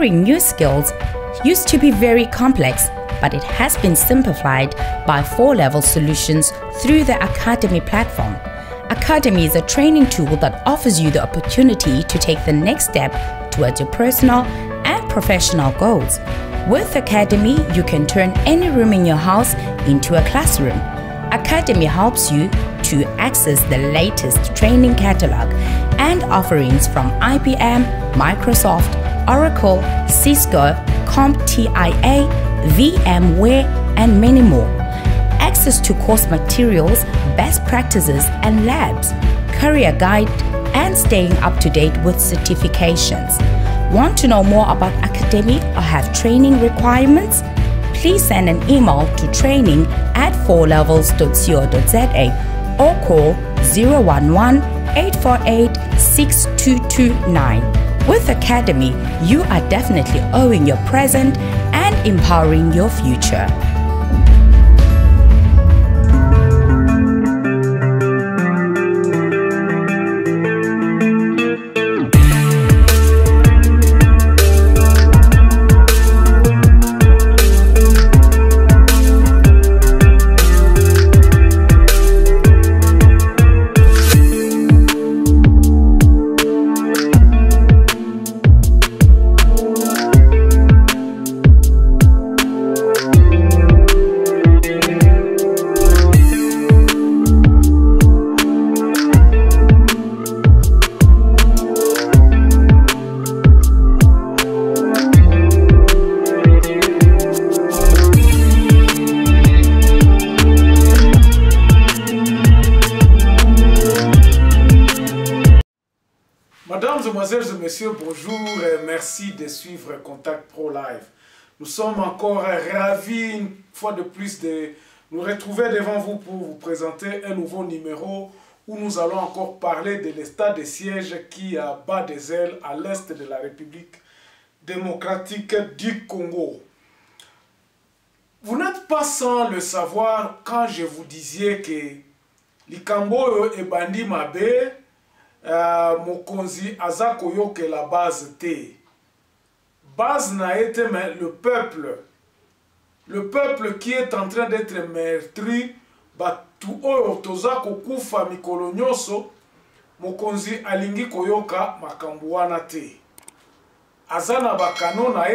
Acquiring new skills used to be very complex, but it has been simplified by 4-level solutions through the Academy platform. Academy is a training tool that offers you the opportunity to take the next step towards your personal and professional goals. With Academy, you can turn any room in your house into a classroom. Academy helps you to access the latest training catalog and offerings from IBM, Microsoft, Oracle, Cisco, CompTIA, VMware, and many more. Access to course materials, best practices and labs, career guide, and staying up to date with certifications. Want to know more about Academy or have training requirements? Please send an email to training@4levels.co.za or call 011-848-6229. With Academy, you are definitely owning your present and empowering your future. Mesdames, Mesdemoiselles et Messieurs, bonjour et merci de suivre Contact Pro Live. Nous sommes encore ravis une fois de plus de nous retrouver devant vous pour vous présenter un nouveau numéro où nous allons encore parler de l'état de siège qui bat des ailes à l'est de la République démocratique du Congo. Vous n'êtes pas sans le savoir quand je vous disais que Likambo et Bandi Mabe Mokonzi azako yoke la base te. Base n'a été mais le peuple qui est en train d'être meurtri, batu oyo tozako kufa mikolo nyoso, Mokonzi alingi koyoka makambo wana te. Azana bakano na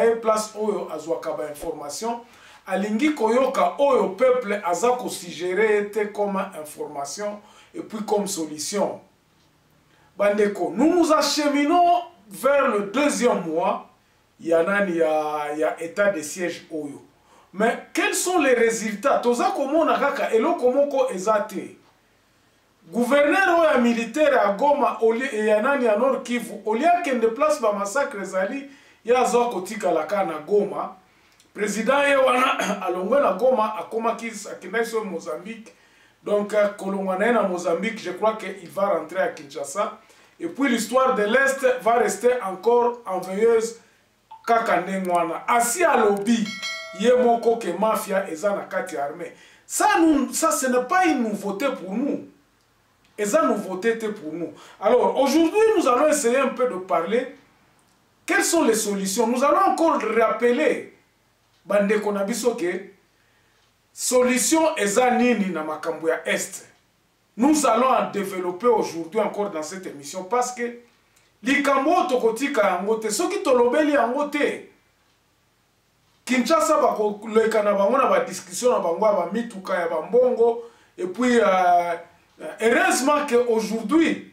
ye place oyo azwaka ba information, alingi koyoka oyo peuple azako suggérer te comme information et puis comme solution. Bandeko, nous nous acheminons vers le deuxième mois. Il y a état de siège oyo. Mais quels sont les résultats? Toza komo nakaka elo komoko ezate. Gouverneur oya militaire à Goma et yanani à Nord Kivu, olia kende place ba massacre zali ya zo kotika laka na Goma. Président ye wana alongwe na Goma akoma kisa kinaiso Mozambique. Donc, Kolongwana à Mozambique, je crois qu'il va rentrer à Kinshasa. Et puis l'histoire de l'Est va rester encore enveilleuse Kakanengwana. Assis à lobby, Yemoko ke mafia et Zana Kati armée. Ça, ce n'est pas une nouveauté pour nous. Et ça, nouveauté pour nous. Alors, aujourd'hui, nous allons essayer un peu de parler. Quelles sont les solutions? Nous allons encore rappeler, Bande Konabisoke, solution ezanini na makambo ya Est. Nous allons en développer aujourd'hui encore dans cette émission parce que likambo tokotika yango te soki tolobeli yango te Kinshasa bako leka na bango na ba discussion na bango ba mituka ya bambongo et puis heureusement que aujourd'hui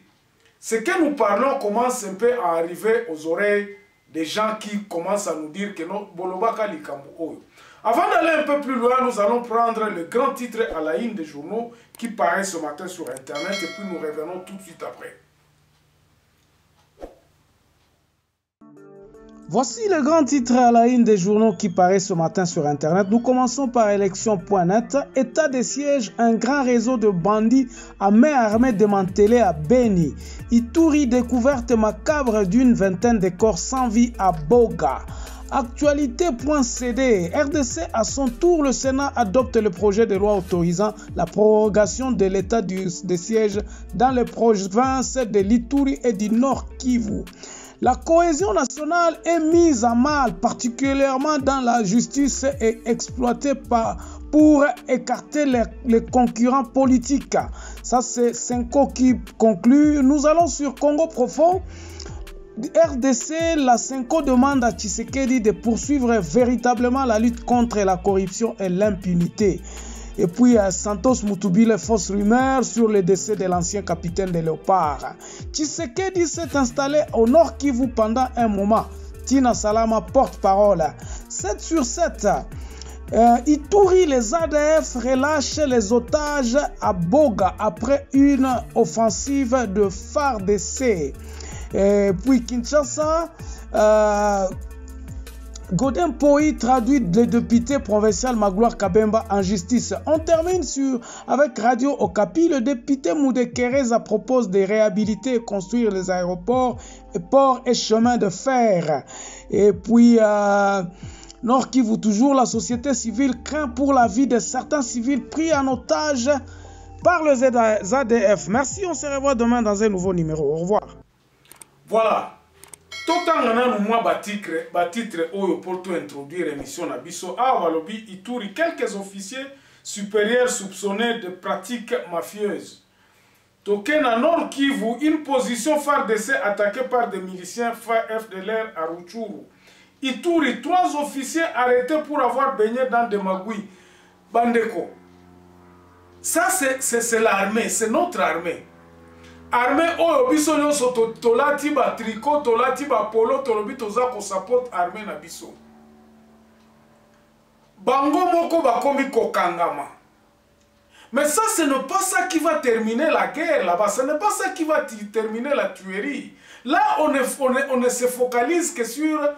ce que nous parlons commence un peu à arriver aux oreilles des gens qui commencent à nous dire que non bolobaka likambo oyo. Avant d'aller un peu plus loin, nous allons prendre le grand titre à la une des journaux qui paraît ce matin sur Internet et puis nous revenons tout de suite après. Voici le grand titre à la une des journaux qui paraît ce matin sur Internet. Nous commençons par élection.net. État de siège, un grand réseau de bandits à main armée démantelé à Beni. Ituri, découverte macabre d'une vingtaine de corps sans vie à Boga. Actualité.cd, RDC à son tour, le Sénat adopte le projet de loi autorisant la prorogation de l'état de siège dans les provinces de l'Ituri et du Nord Kivu. La cohésion nationale est mise à mal, particulièrement dans la justice et exploitée pour écarter les concurrents politiques. Ça, c'est Senko qui conclut. Nous allons sur Congo profond. RDC, la Senko demande à Tshisekedi de poursuivre véritablement la lutte contre la corruption et l'impunité. Et puis Santos Mutubi, les fausses rumeurs sur le décès de l'ancien capitaine de Léopard. Tshisekedi s'est installé au Nord Kivu pendant un moment. Tina Salama, porte-parole. 7 sur 7. Ituri, les ADF relâchent les otages à Boga après une offensive de FARDC. Et puis Kinshasa, Godin Poi traduit le député provincial Magloire Kabemba en justice. On termine avec Radio Okapi. Le député Moudekereza propose de réhabiliter et construire les aéroports, ports et chemins de fer. Et puis Nord Kivu toujours, la société civile craint pour la vie de certains civils pris en otage par les ADF. Merci, on se revoit demain dans un nouveau numéro. Au revoir. Voilà. Totangana nous moi batitre oyo pour tout introduire l'émission na biso Awalobi Ituri quelques officiers supérieurs soupçonnés de pratiques mafieuses. Tokena Nord Kivu, une position FARDC attaquée par des miliciens FDLR à Rutshuru. Ituri, 3 officiers arrêtés pour avoir baigné dans des magouilles. Bandeko. Ça c'est l'armée, c'est notre armée. Armée oyo biso nyonso tolati ba tricot, tolati ba polo, tolobi toza ko support armée na biso. Bango moko bakomi kokangama. Mais ça, ce n'est pas ça qui va terminer la guerre là-bas. Ce n'est pas ça qui va terminer la tuerie. Là, on ne se focalise que sur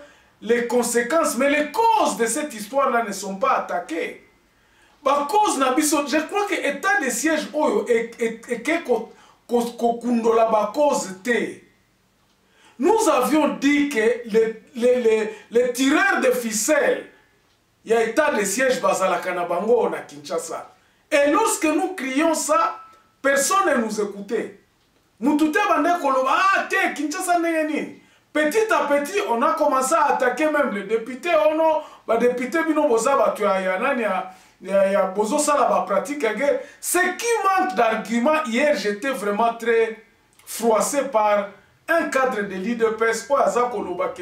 les conséquences. Mais les causes de cette histoire-là ne sont pas attaquées. Ba cause na biso, je crois que l'état de siège oyo nous avions dit que les tireurs de ficelles, il y a état de siège Bazalaka na bango na Kinshasa. Et lorsque nous crions ça, personne ne nous écoutait. Petit à petit, on a commencé à attaquer même les députés. Députés, ce qui manque d'arguments, hier j'étais vraiment très froissé par un cadre de l'IDPS.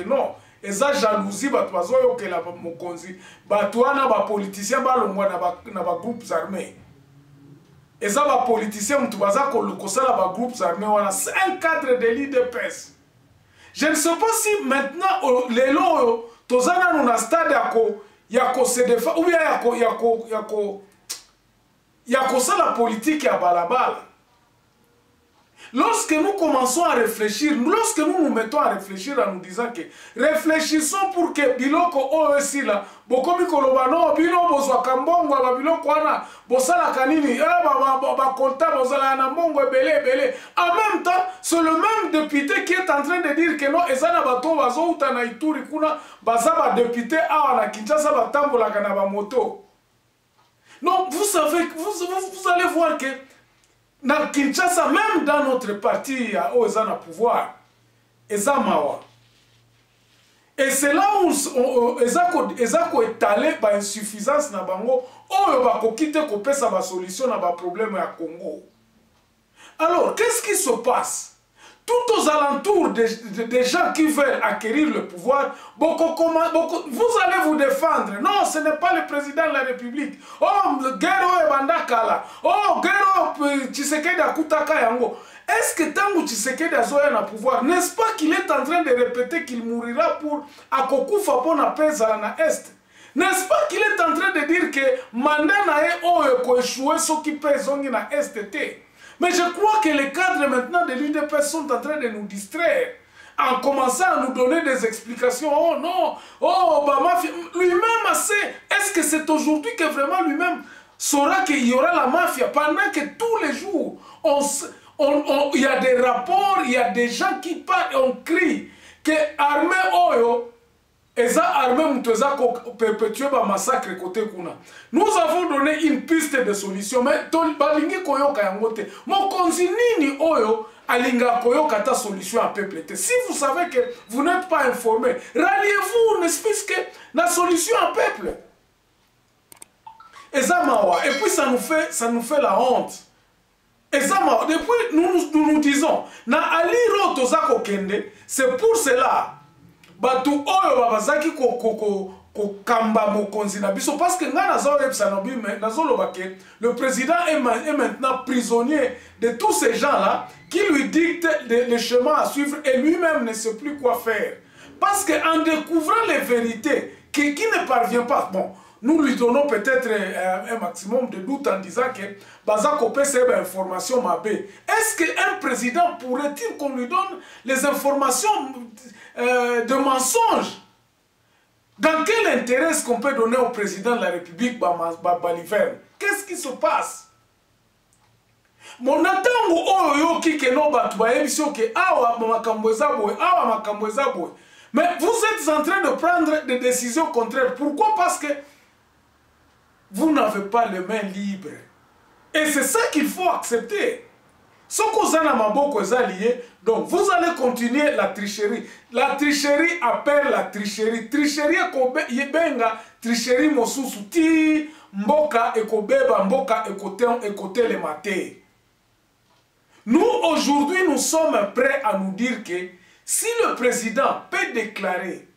Non, et ça jalousie, que la mokonzi, batuana ba politicien balongwa na ba groupes armés. Et ça ba politicien mtubaza ko lokosala ba groupes armés, c'est un cadre de l'IDPS. Je ne sais pas si maintenant les lots tozana nous na stade yako se defa ou bien yako ça la politique ya balabala. Lorsque nous commençons à réfléchir, lorsque nous nous mettons à réfléchir en nous disant que réfléchissons pour que biloko OEC là, bokomi kolobano, bilo bozwa kambongo, biloko wana, bosala kanini, ba konta bozala na mbongo ebele. En même temps, c'est le même député qui est en train de dire que non, ezana bato bazo uta na Ituri kuna, baza ba député awa na Kinshasa batambola kana ba moto. Non, vous savez, vous allez voir que dans Kinshasa, même dans notre parti, où ils ont le pouvoir, ils ont mawa. Et c'est là où ils ont étalé l'insuffisance na bango, où ils ont quitté la solution à problème à Congo. Alors, qu'est-ce qui se passe? Tout aux alentours des gens qui veulent acquérir le pouvoir, vous allez vous défendre. Non, ce n'est pas le président de la République. Oh, Gero Ebandakala. Oh, Gero Tshisekedi Akutaka Yango. Est-ce que Tango Tshisekedi Azoya na pouvoir, n'est-ce pas qu'il est en train de répéter qu'il mourira pour Akokufa pour na pesa na Est? N'est-ce pas qu'il est en train de dire que Mandana e oyo ko échoué ce qui pèse na STT? Mais je crois que les cadres maintenant de l'UDPS sont en train de nous distraire en commençant à nous donner des explications. Oh non, oh, bah, mafia. Lui-même, est-ce que c'est aujourd'hui que vraiment lui-même saura qu'il y aura la mafia pendant que tous les jours, il y a des rapports, il y a des gens qui parlent et on crie que l'armée Oyo eza armée muteza perpétuer ba massacre côté kuna. Nous avons donné une piste de solution mais balingi koyoka yango te. Mokonzi nini oyo alinga koyoka ta solution à peuple te. Si vous savez que vous n'êtes pas informé, ralliez-vous, n'est-ce pas que la solution à peuple. Ezamawa et puis ça nous fait la honte. Ezamawa depuis nous disons na aliro tozako kende, c'est pour cela batu oyo babazaki ko kamba mokonzi na biso parce que ngana zo epsa no bi nazoloba ke le président est maintenant prisonnier de tous ces gens-là qui lui dictent le chemin à suivre et lui-même ne sait plus quoi faire. Parce qu'en découvrant les vérités qui ne parvient pas, bon, nous lui donnons peut-être un maximum de doute en disant que Bazako peut c'est information mabé. Est-ce qu'un président pourrait-il qu'on lui donne les informations de mensonges? Dans quel intérêt est-ce qu'on peut donner au président de la République Baliverne? Qu'est-ce qui se passe? Mon atango oyo kike no batu ba emission ke awa makambo ezabwe awa makambo ezabwe. Mais vous êtes en train de prendre des décisions contraires. Pourquoi? Parce que vous n'avez pas les mains libres. Et c'est ça qu'il faut accepter. Ce que vous avez maboko lié, donc vous allez continuer la tricherie. La tricherie appelle la tricherie. Tricherie yebenga, tricherie mosusu ti mboka ekobeba mboka ekote le maté. Nous aujourd'hui nous sommes prêts à nous dire que si le président peut déclarer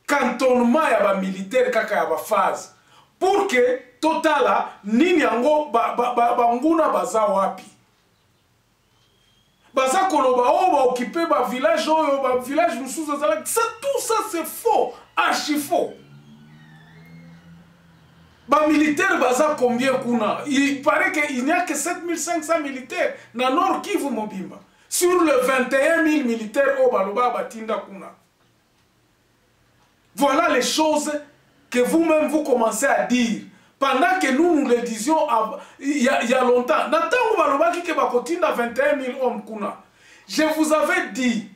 cantonnement ya ba militaire kaka ya ba phase pour que totala nini yango nguna baza wapi baza koloba o ba occuper ba village oyo ba village mususu ça tout ça c'est faux, archi faux. Ba militaire baza combien kuna? Il paraît qu'il n'y a que 7500 militaires na Nord Kivu Mobimba sur le 21 000 militaires au baloba batinda kuna. Voilà les choses que vous-même vous commencez à dire. Pendant que nous le disions il y a longtemps. Je vous avais dit,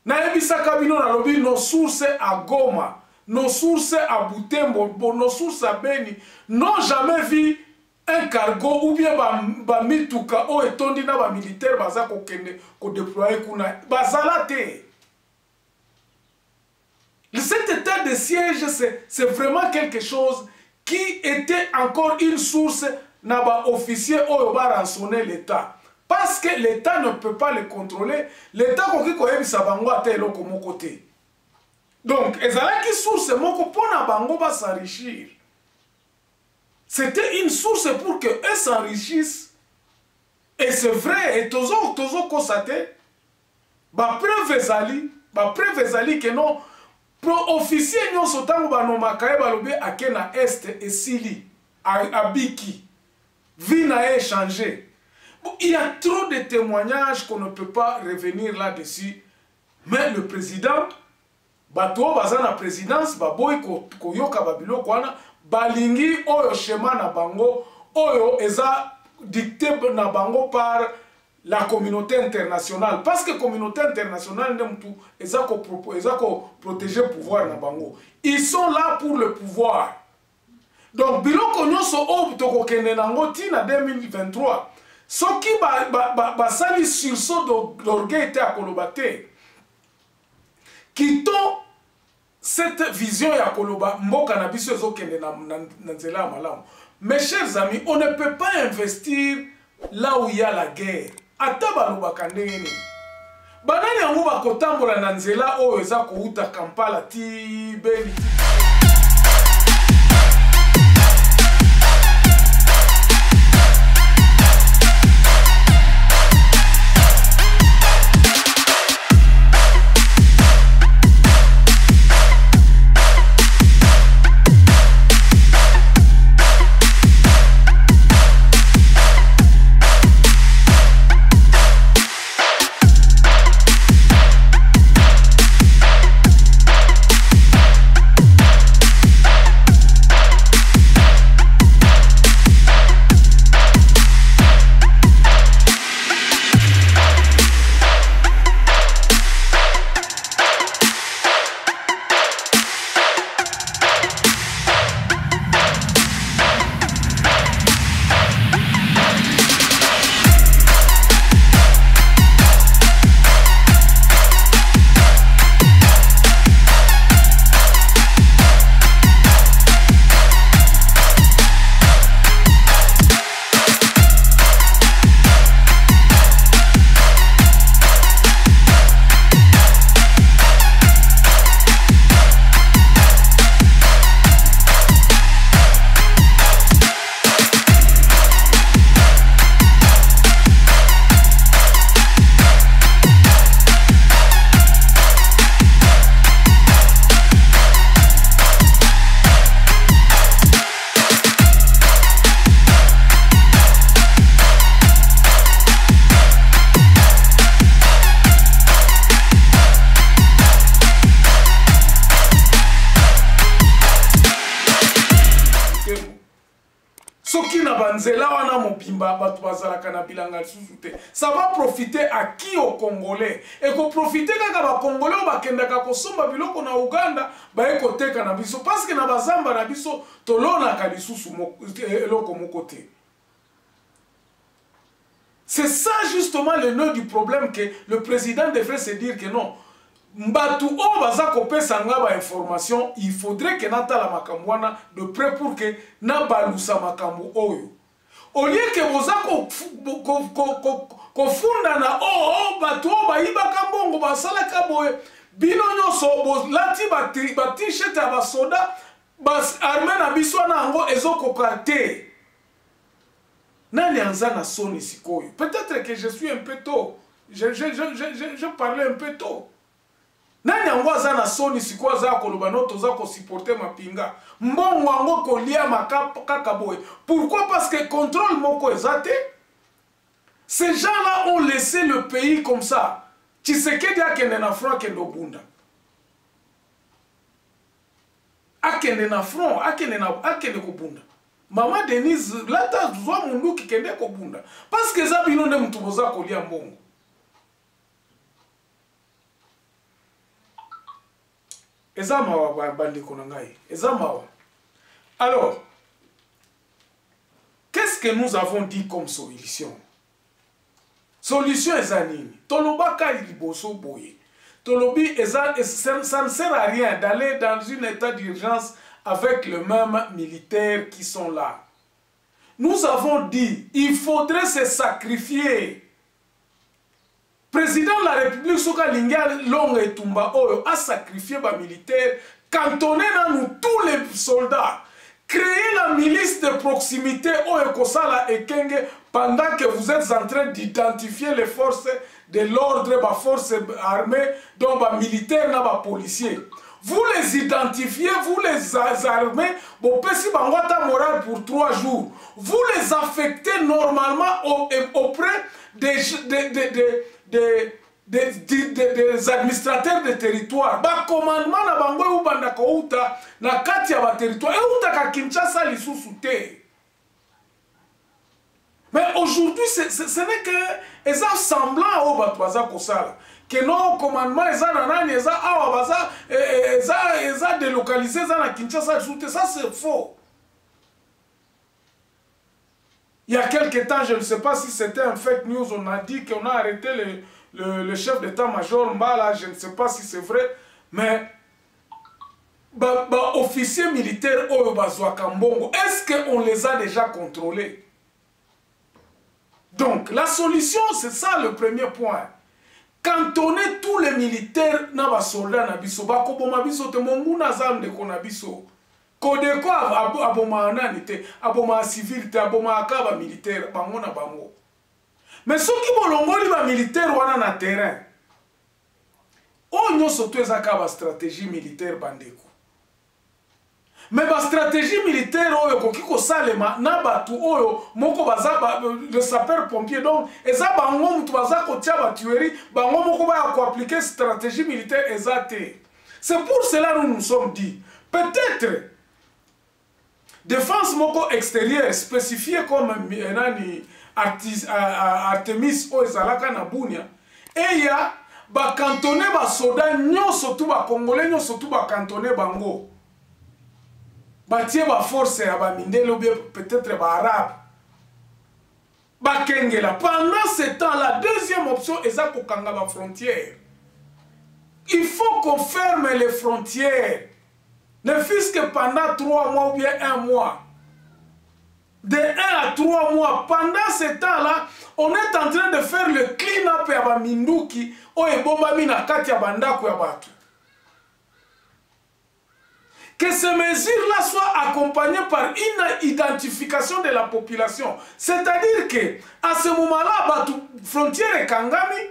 nos sources à Goma, nos sources à Butembo, nos sources à Beni, n'ont jamais vu un cargo ou bien ba mituka o etondi na ba militaire baza ko kende ko déployer kuna bazalate. Cet état de siège, c'est vraiment quelque chose qui était encore une source na ba officier oyo ba rançonner l'État. Parce que l'État ne peut pas le contrôler. L'État koki koyebisa bango ate eloko moko te. Donc, ezalaki source moko pona bango ba s'enrichir. C'était une source pour que eux s'enrichissent. Et c'est vrai, et tozo constaté, ba preuve ezali que non officier nyonso tango banomaka balobi akena est et sili abiki vie n'a changé. Il y a trop de témoignages qu'on ne peut pas revenir là-dessus. Mais le président bato baza na présidence baboy ko yoka babilo kwana balingi oyo schéma na bango oyo eza dicté na bango par la communauté internationale. Parce que la communauté internationale est protéger le pouvoir na bango. Ils sont là pour le pouvoir. Donc biloko nyonso o toko kende nango tina 2023 soki ba sali sursaut d'orgueil te akoloba te. Quittons cette vision ya koloba mboka na biso ezokende na nzela malamu. Mes chers amis, on ne peut pas investir là où il y a la guerre. Ata balobaka ndenge nini. Banani yango bakotambola na nzela oyo eza kouta Kampala ti Beni. nzela wana mobimba bato bazalaka na bilanga lisusu te. Ça va profiter à qui au Congolais? Et ko profiter kaka ba Congolais bakendaka kosomba biloko na Uganda baye koteka na biso parce que na bazamba na biso tolonaka lisusu eloko moko te. C'est ça justement le nœud du problème, que le président devrait se dire que non. Mbatu o baza kopesa nga ba information, il faudrait que nata la makambo wana de près pour que na balusa makambo oyo. Au lieu que boza ko funda na batu o ba ibaka mbongo basala ka boye bino nyoso bo lati ba t-shirt ya ba soda bas armée na biso na ngo ezoko te. Nani anza na soni sikoyo. Peut-être que je suis un peu tôt. Je parlais un peu tôt. Nani ango aza na soni sikoyo za koloba no toza ko supporter mapinga. Mbongo ango kolia makaka boye. Pourquoi? Parce que contrôle moko ezate. Ces gens-là ont laissé le pays comme ça. Tshisekedi akende na front akende obunda. Akende na front, akende kobunda. Maman Denise, là t'as besoin mon loup qui kende kobunda. Parce que ça bino ne mtuboza kolia mbongo. Eza mawa bandi konangai. Eza mawa. Alors, qu'est-ce que nous avons dit comme solution? Solution eza nini? Tolobaka liboso boye. Tolobi eza, ça ne sert à rien d'aller dans un état d'urgence avec les mêmes militaires qui sont là. Nous avons dit, il faudrait se sacrifier. Président de la République, Soka Linga Longa et Tumba Oyo, a sacrifié les militaires, cantonné dans nous tous les soldats, créer la milice de proximité Oyo Kosala et Kenge pendant que vous êtes en train d'identifier les forces de l'ordre, les forces armées, donc les militaires, les policiers. Vous les identifiez, vous les armez, vous payez morale pour 3 jours. Vous les affectez normalement auprès des administrateurs de territoire. Ba commandement na bango ubanda ko uta na kati ya ba territoire. Et uta ka Kinshasa lisusu te. Mais aujourd'hui, ce n'est que ça semblant au batwaza kosala. Que non commandement eza nanani eza awa baza eza délocalisé eza na Kinshasa lisusu. Ça c'est faux. Il y a quelques temps, je ne sais pas si c'était un fake news, on a dit qu'on a arrêté le chef d'état-major Mbala, je ne sais pas si c'est vrai, mais officiers militaires Oyo Bazouaka Mbongo, est-ce qu'on les a déjà contrôlés? Donc, la solution, c'est ça le premier point. Cantonner tous les militaires na ba soldats na biso, ba koboma biso te monguna zamde kona biso. Kodeko aboma ananite, aboma civil te, aboma akaba militaire, bango na bango. Mais ceux qui bolongoli ba militaire wana na terrain, onyo soto ezaka stratégie militaire bandeko. Mais ba stratégie militaire oyo koki ko salema na batu oyo moko baza le sapeur pompier, donc eza bango mutu baza ko tia ba tuerie, bango moko ba ko appliquer stratégie militaire ezate. C'est pour cela que nous nous sommes dit, peut-être défense moko extérieure spécifiée comme Artemis o ezalaka na Bunia, et ya ba cantonné ba soda nyonso tu ba congolais nyonso tu ba cantonné bango. Batie ba force ya ba mindelo peut-être ba arabe. Ba kengela. Pendant ce temps, la deuxième option est ça kokanga ba frontière. Il faut qu'on ferme les frontières. Ne fût-ce que pendant 3 mois ou bien 1 mois. De 1 à 3 mois. Pendant ce temps-là, on est en train de faire le clean-up ya ba minduki o ebomba mina kati ya bandako ya batu. Que ces mesures-là soient accompagnées par une identification de la population. C'est-à-dire que, à ce moment-là, batu frontière et kangami,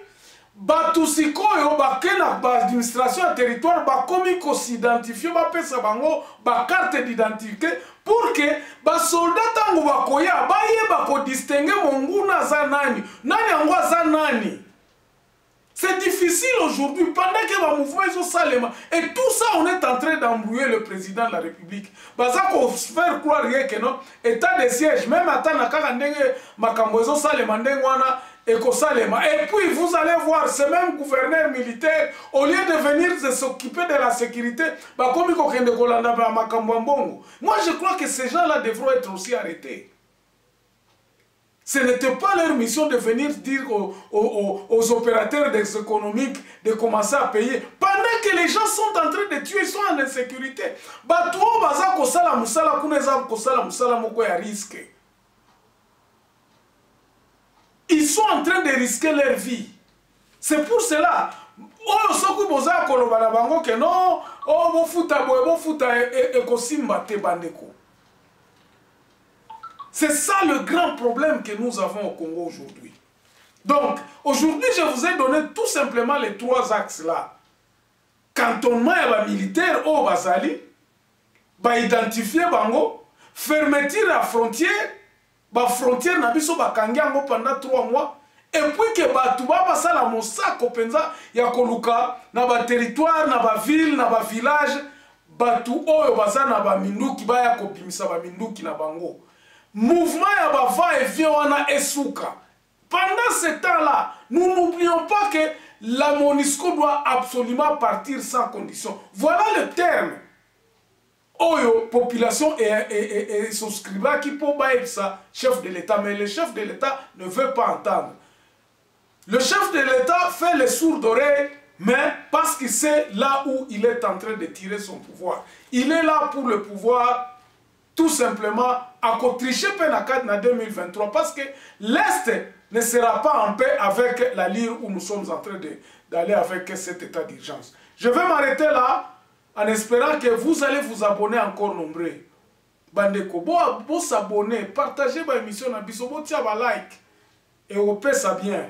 batu sikoyo, bakena, administration et territoire, bakomi ko s'identifier, bapesa bango, carte d'identité, pour que, soldat tango bakoya, baye bako distinguer monguna za nani, nani angwa za nani. C'est difficile aujourd'hui, pendant que le mouvement est au Salema. Et tout ça, on est en train d'embrouiller le président de la République. Parce qu'on faire croire que non, état de siège, même à Makambozo Salema, et puis vous allez voir, ce même gouverneur militaire, au lieu de venir s'occuper de la sécurité, moi je crois que ces gens-là devront être aussi arrêtés. Ce n'était pas leur mission de venir dire aux opérateurs économiques de commencer à payer. Pendant que les gens sont en train de tuer, ils sont en insécurité. Ils sont en train de risquer leur vie. C'est pour cela. C'est ça le grand problème que nous avons au Congo aujourd'hui. Donc, aujourd'hui, je vous ai donné tout simplement les trois axes-là. Cantonnement militaire au Bazali, identifier Bango, fermeture à frontière, frontière nabiso bakangiango pendant 3 mois, et puis que Batouba basa la mosako penza ya koluka na ba territoire, na ba ville, na ba village, Batou oyo basa na ba minduki baya kopimisa ba minduki na bango. Mouvement ya ba va et vient wana esuka. Pendant ce temps-là, nous n'oublions pas que la MONUSCO doit absolument partir sans condition. Voilà le terme. Oyo, population et souscriba qui peut bailler ça, chef de l'État. Mais le chef de l'État ne veut pas entendre. Le chef de l'État fait les sourds d'oreilles, mais parce qu'il sait là où il est en train de tirer son pouvoir. Il est là pour le pouvoir, tout simplement, à tricher Pénacat en 2023, parce que l'Est ne sera pas en paix avec la lyre où nous sommes en train d'aller avec cet état d'urgence. Je vais m'arrêter là, en espérant que vous allez vous abonner encore nombreux. Bandeko, bon s'abonner, partagez ma émission, tiens like, et on paie ça bien.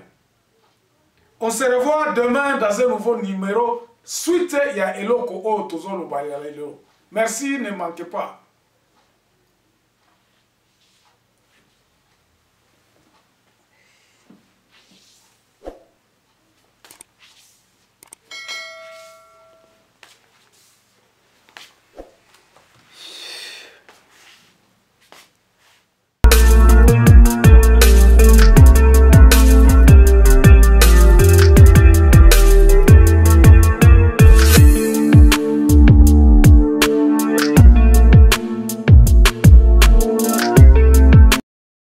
On se revoit demain dans un nouveau numéro. Suite, il y a Eloko Otozolo Balayalo. Merci, ne manquez pas.